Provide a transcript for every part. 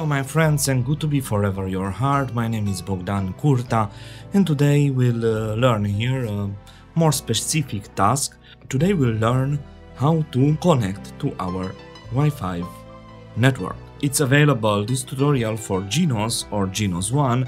my friends, and good to be forever your heart. My name is Bogdan Curta, and today we'll learn here a more specific task. Today we'll learn how to connect to our Wi-Fi network. It's available, this tutorial, for Genos or Genos One,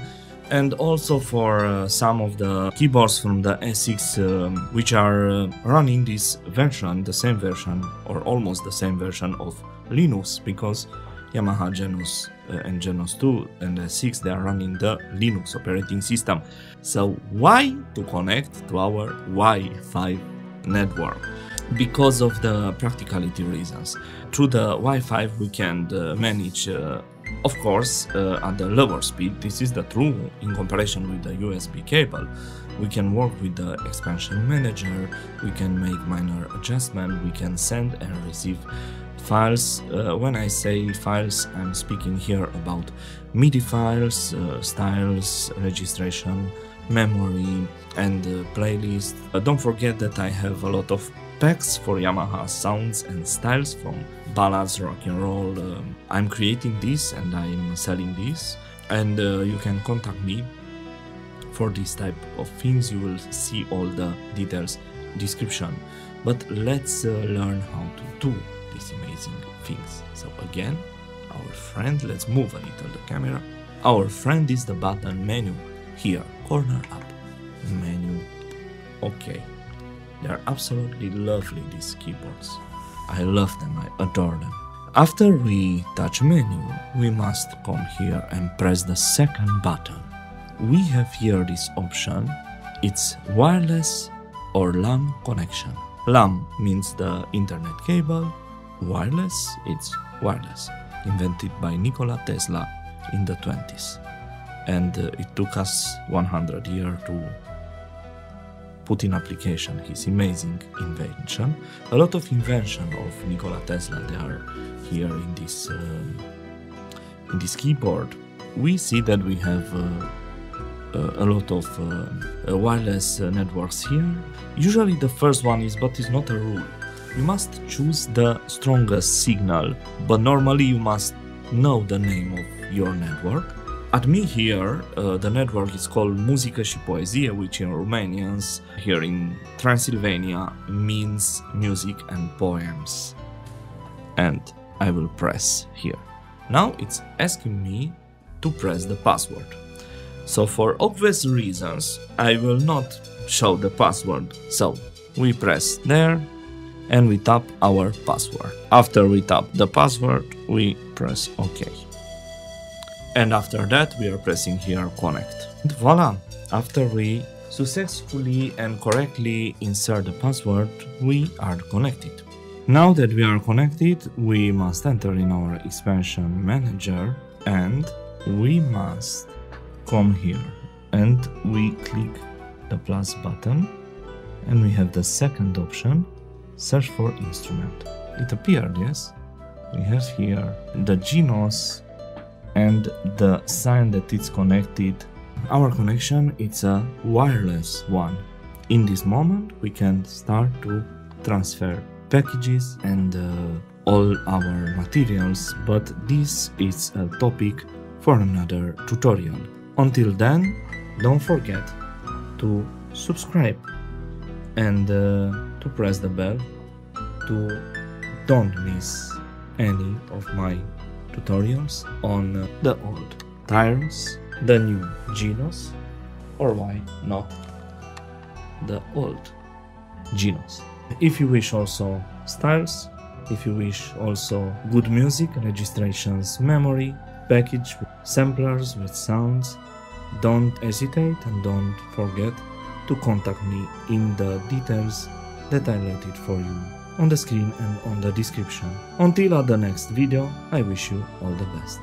and also for some of the keyboards from the S6 which are running this version, the same version or almost the same version of Linux, because Yamaha Genos and Genos 2 and S6, they are running the Linux operating system. So why to connect to our Wi-Fi network? Because of the practicality reasons. Through the Wi-Fi we can manage of course at the lower speed. This is the true in comparison with the USB cable. We can work with the expansion manager, we can make minor adjustment, we can send and receive files. When I say files, I'm speaking here about MIDI files, styles, registration, memory and playlist. Don't forget that I have a lot of packs for Yamaha sounds and styles, from ballads, rock and roll. I'm creating this and I'm selling this, and you can contact me for this type of things. You will see all the details description. But let's learn how to do these amazing things. So again, our friend, let's move a little the camera. Our friend is the button menu here, corner up, menu. Okay. They are absolutely lovely, these keyboards. I love them, I adore them. After we touch menu, we must come here and press the second button. We have here this option. It's wireless or LAN connection. LAN means the internet cable. Wireless, it's wireless. Invented by Nikola Tesla in the 20s. And it took us 100 years to put in application his amazing invention. A lot of invention of Nikola Tesla, they are here in this keyboard. We see that we have a lot of wireless networks here. Usually the first one is, but it's not a rule. You must choose the strongest signal, but normally you must know the name of your network. At me here, the network is called Muzică și Poezie, which in Romanians, here in Transylvania, means music and poems. And I will press here. Now it's asking me to press the password. So for obvious reasons, I will not show the password. So we press there and we tap our password. After we tap the password, we press OK. And after that we are pressing here connect. And voila! After we successfully and correctly insert the password, we are connected. Now that we are connected, we must enter in our expansion manager and we must come here and we click the plus button and we have the second option, search for instrument. It appeared, yes? We have here the Genos and the sign that it's connected. Our connection, it's a wireless one. In this moment we can start to transfer packages and all our materials, but this is a topic for another tutorial. Until then, don't forget to subscribe and to press the bell to don't miss any of my tutorials on the old Tyros, the new Genos, or why not the old Genos. If you wish also styles, if you wish also good music, registrations, memory, package, samplers with sounds, don't hesitate and don't forget to contact me in the details that I left it for you on the screen and on the description. Until the next video, I wish you all the best.